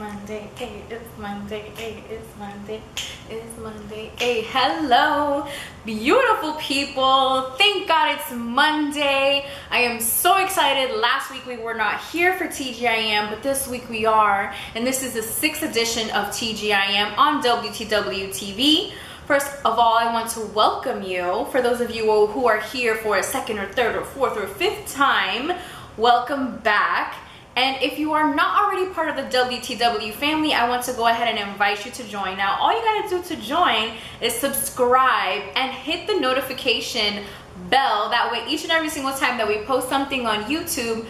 Monday, hey, it's Monday, hey, it's Monday, it's Monday, hey, hello, beautiful people, thank God it's Monday. I am so excited. Last week we were not here for TGIM, but this week we are, and this is the 6th edition of TGIM on WTW TV. First of all, I want to welcome you. For those of you who are here for a second or third or fourth or fifth time, welcome back. And if you are not already part of the WTW family, I want to go ahead and invite you to join. Now, all you gotta do to join is subscribe and hit the notification bell. That way, each and every single time that we post something on YouTube,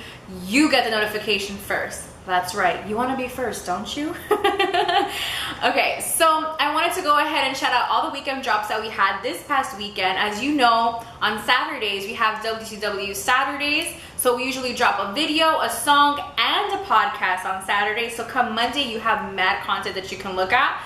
you get the notification first. That's right, you wanna be first, don't you? Okay, so I wanted to go ahead and shout out all the weekend drops that we had this past weekend. As you know, on Saturdays, we have WTW Saturdays. So we usually drop a video, a song, and a podcast on Saturday. So come Monday, you have mad content that you can look at.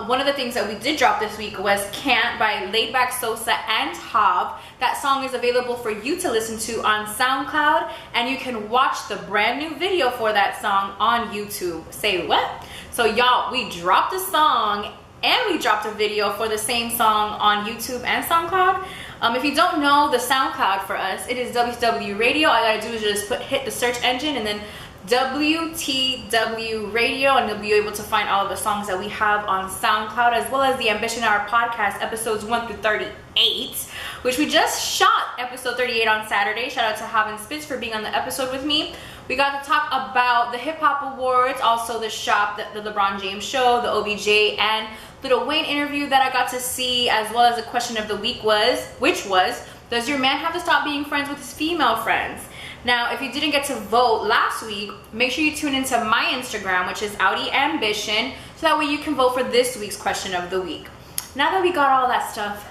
One of the things that we did drop this week was Can't by Laid Back Sosa and Hob. That song is available for you to listen to on SoundCloud, and you can watch the brand new video for that song on YouTube. Say what? So y'all, we dropped a song and we dropped a video for the same song on YouTube and SoundCloud. If you don't know the SoundCloud for us, it is WTW Radio. All you gotta do is just hit the search engine and then WTW Radio, and you'll be able to find all of the songs that we have on SoundCloud, as well as the Ambition Hour podcast episodes 1 through 38, which we just shot episode 38 on Saturday. Shout out to Havin Spitz for being on the episode with me. We got to talk about the Hip Hop Awards, also the shop, the LeBron James show, the OBJ and Lil Wayne interview that I got to see, as well as the question of the week which was, does your man have to stop being friends with his female friends? Now, if you didn't get to vote last week, make sure you tune into my Instagram, which is Audi Ambition, so that way you can vote for this week's question of the week. Now that we got all that stuff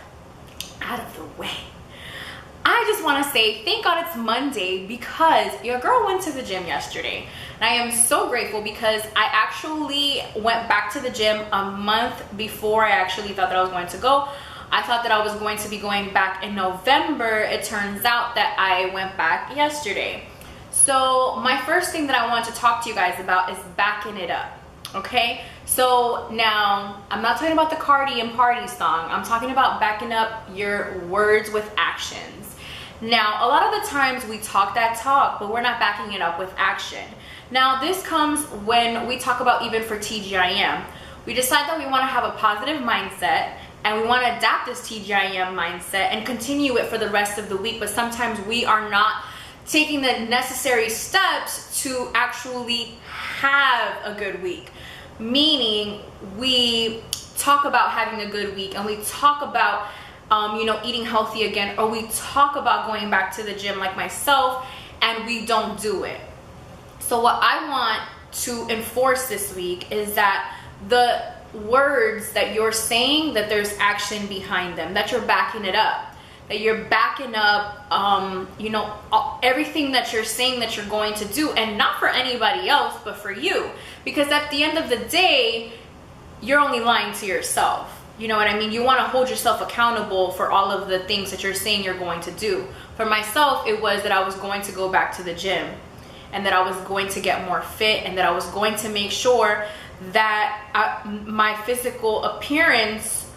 out of the way, I just want to say thank God it's Monday, because your girl went to the gym yesterday. And I am so grateful because I actually went back to the gym a month before I actually thought that I was going to go. I thought that I was going to be going back in November. It turns out that I went back yesterday. So my first thing that I want to talk to you guys about is backing it up. Okay, so now I'm not talking about the Cardi and Party song. I'm talking about backing up your words with actions. Now, a lot of the times we talk that talk, but we're not backing it up with action. Now, this comes when we talk about, even for TGIM, we decide that we want to have a positive mindset and we want to adapt this TGIM mindset and continue it for the rest of the week, but sometimes we are not taking the necessary steps to actually have a good week. Meaning, we talk about having a good week and we talk about eating healthy again, or we talk about going back to the gym like myself, and we don't do it. So what I want to enforce this week is that the words that you're saying, that there's action behind them, that you're backing it up, that you're backing up everything that you're saying that you're going to do, and not for anybody else but for you, because at the end of the day you're only lying to yourself. You know what I mean? You want to hold yourself accountable for all of the things that you're saying you're going to do. For myself, it was that I was going to go back to the gym, and that I was going to get more fit, and that I was going to make sure that my physical appearance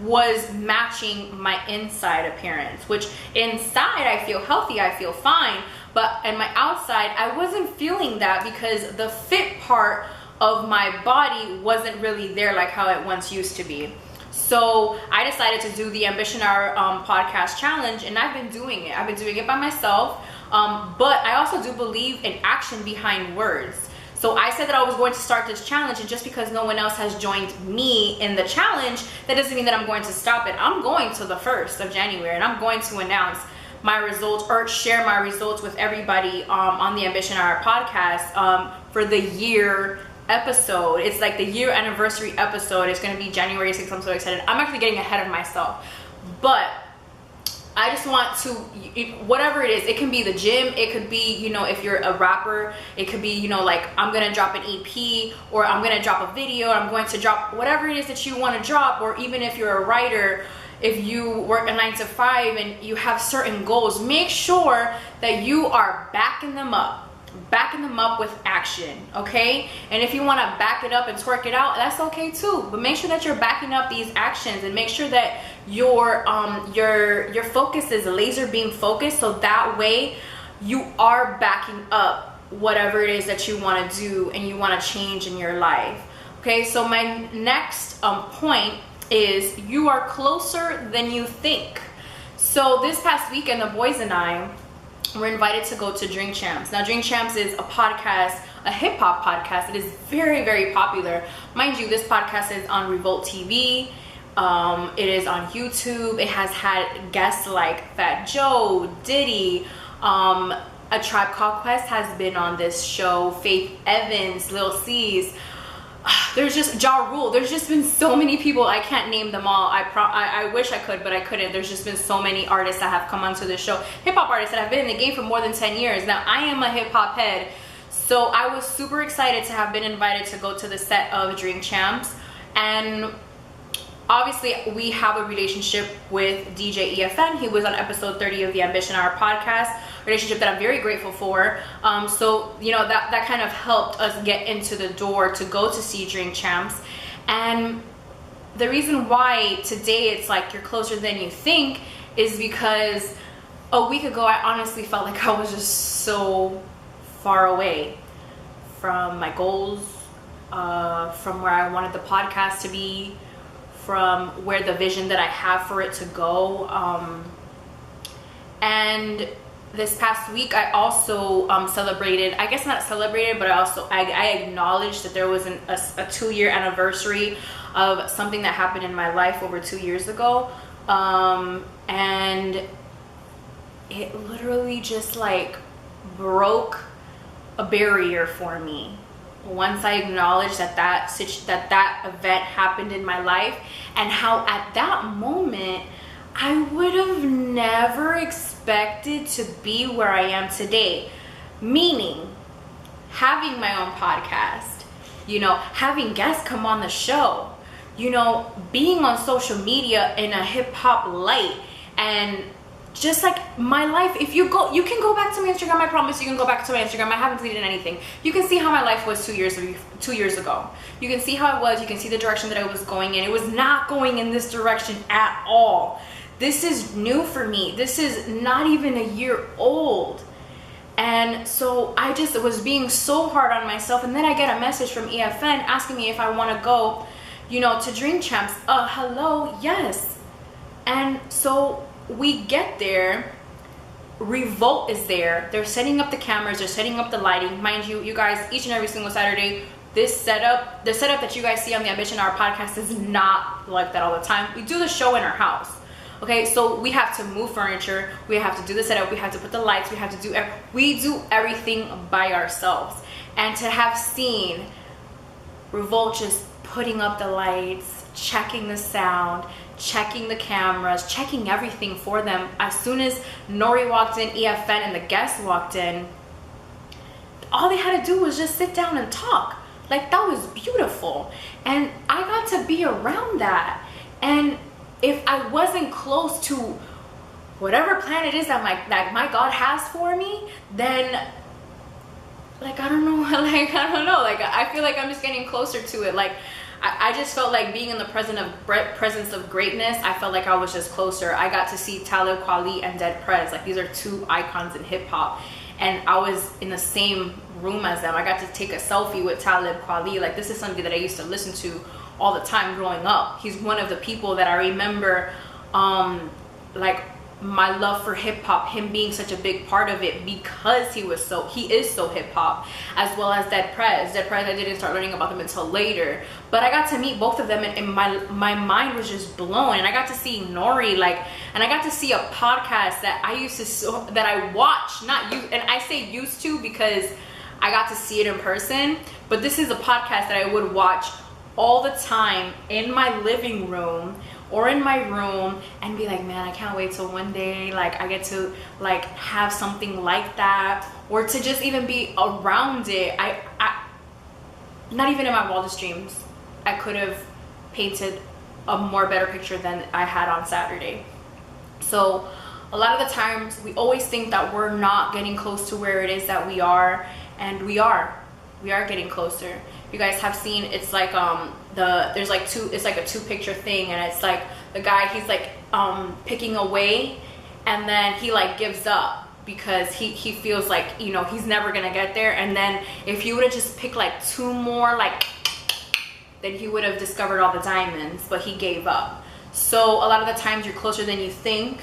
was matching my inside appearance, which inside I feel healthy, I feel fine, but in my outside I wasn't feeling that, because the fit part of my body wasn't really there like how it once used to be. So I decided to do the Ambition Hour podcast challenge, and I've been doing it. I've been doing it by myself, but I also do believe in action behind words. So I said that I was going to start this challenge, and just because no one else has joined me in the challenge, that doesn't mean that I'm going to stop it. I'm going to the 1st of January, and I'm going to announce my results, or share my results with everybody on the Ambition Hour podcast for the year episode. It's like the year anniversary episode. It's going to be January 6th. I'm so excited. I'm actually getting ahead of myself, but I just want to, whatever it is, it can be the gym, it could be, if you're a rapper, it could be, like I'm gonna drop an EP, or I'm gonna drop a video, or I'm going to drop whatever it is that you want to drop. Or even if you're a writer, if you work a 9 to 5 and you have certain goals, make sure that you are backing them up backing them up with action, okay? And if you want to back it up and twerk it out, that's okay too. But make sure that you're backing up these actions, and make sure that your focus is laser beam focused, so that way you are backing up whatever it is that you want to do and you want to change in your life. Okay, so my next point is you are closer than you think. So this past weekend, the boys and I were invited to go to Drink Champs. Now, Drink Champs is a podcast, a hip hop podcast. It is very, very popular. Mind you, this podcast is on Revolt TV. It is on YouTube. It has had guests like Fat Joe, Diddy, A Tribe Called Quest has been on this show, Faith Evans, Lil C's. There's just Ja Rule. There's just been so many people. I can't name them all. I wish I could, but I couldn't. There's just been so many artists that have come onto this show. Hip hop artists that have been in the game for more than 10 years. Now, I am a hip hop head, so I was super excited to have been invited to go to the set of Drink Champs. And obviously, we have a relationship with DJ EFN. He was on episode 30 of the Ambition Hour podcast, relationship that I'm very grateful for. So, you know, that kind of helped us get into the door to go to see Drink Champs. And the reason why today it's like you're closer than you think is because a week ago, I honestly felt like I was just so far away from my goals, from where I wanted the podcast to be, from where the vision that I have for it to go. And this past week, I also celebrated, I guess not celebrated, but I acknowledged that there was a 2-year anniversary of something that happened in my life over 2 years ago. And it literally just like broke a barrier for me. Once I acknowledged that event happened in my life, and how at that moment I would have never expected to be where I am today. Meaning, having my own podcast, you know, having guests come on the show, you know, being on social media in a hip hop light, and just like my life, if you can go back to my Instagram. I promise you can go back to my Instagram. I haven't deleted anything. You can see how my life was 2 years ago. You can see how it was. You can see the direction that I was going in. It was not going in this direction at all. This is new for me. This is not even a year old. And so I just was being so hard on myself. And then I get a message from EFN asking me if I want to go, you know, to Drink Champs. Hello, yes. And so we get there, Revolt is there. They're setting up the cameras, they're setting up the lighting. Mind you, you guys, each and every single Saturday, the setup that you guys see on the Ambition Hour podcast is not like that all the time. We do the show in our house. Okay, so we have to move furniture, we have to do the setup, we have to put the lights, we do everything by ourselves. And to have seen Revolt just putting up the lights, checking the sound, checking the cameras, checking everything for them. As soon as Nori walked in, EFN and the guests walked in, all they had to do was just sit down and talk. Like, that was beautiful. And I got to be around that. And if I wasn't close to whatever plan it is that my God has for me, then like, I don't know, like, I feel like I'm just getting closer to it. Like, I just felt like being in the presence of greatness, I felt like I was just closer. I got to see Talib Kweli and Dead Prez. Like, these are two icons in hip hop. And I was in the same room as them. I got to take a selfie with Talib Kweli. Like, this is somebody that I used to listen to all the time growing up. He's one of the people that I remember, like, my love for hip hop, him being such a big part of it because he is so hip hop, as well as Dead Prez. I didn't start learning about them until later, but I got to meet both of them, and my mind was just blown. And I got to see Nori, like, and I got to see a podcast that I watch, not you, and I say used to because I got to see it in person, but this is a podcast that I would watch all the time in my living room or in my room and be like, man, I can't wait till one day like I get to like have something like that, or to just even be around it. I not even in my wildest dreams I could have painted a more better picture than I had on Saturday. So a lot of the times we always think that we're not getting close to where it is that we are, and we are getting closer. You guys have seen, it's like there's like it's like a 2-picture thing, and it's like the guy, he's like picking away, and then he like gives up because he feels like, you know, he's never gonna get there. And then if he would have just picked like 2 more, like, then he would have discovered all the diamonds, but he gave up. So a lot of the times you're closer than you think.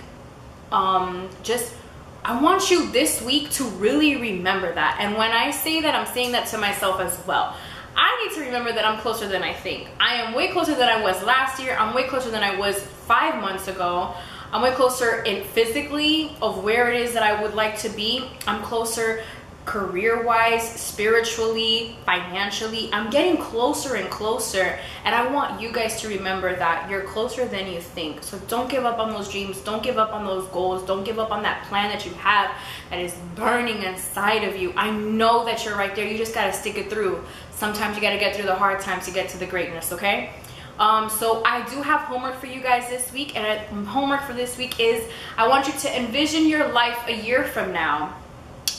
I want you this week to really remember that. And when I say that, I'm saying that to myself as well. I need to remember that I'm closer than I think. I am way closer than I was last year. I'm way closer than I was 5 months ago. I'm way closer in physically of where it is that I would like to be. I'm closer career-wise, spiritually, financially. I'm getting closer and closer, and I want you guys to remember that you're closer than you think. So don't give up on those dreams. Don't give up on those goals. Don't give up on that plan that you have that is burning inside of you. I know that you're right there. You just got to stick it through. Sometimes you got to get through the hard times to get to the greatness, okay? So I do have homework for you guys this week, and homework for this week is I want you to envision your life a year from now.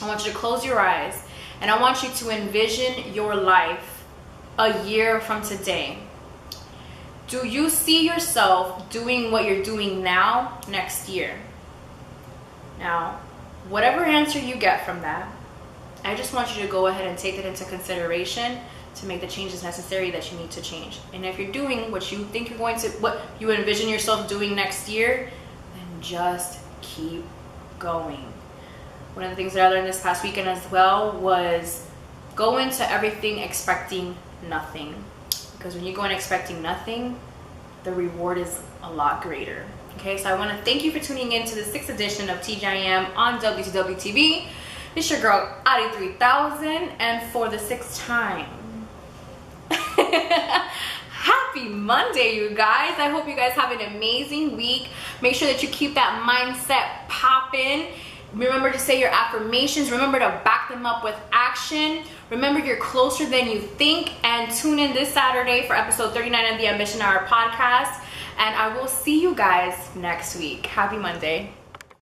I want you to close your eyes, and I want you to envision your life a year from today. Do you see yourself doing what you're doing now next year? Now, whatever answer you get from that, I just want you to go ahead and take it into consideration to make the changes necessary that you need to change. And if you're doing what you think you're going to, what you envision yourself doing next year, then just keep going. One of the things that I learned this past weekend as well was go into everything expecting nothing. Because when you go in expecting nothing, the reward is a lot greater. Okay, so I want to thank you for tuning in to the 6th edition of TGIM on WTW TV. It's your girl, Adi 3000, and for the 6th time, happy Monday, you guys. I hope you guys have an amazing week. Make sure that you keep that mindset popping. Remember to say your affirmations. Remember to back them up with action. Remember, you're closer than you think. And tune in this Saturday for episode 39 of the Ambition Hour podcast. And I will see you guys next week. Happy Monday.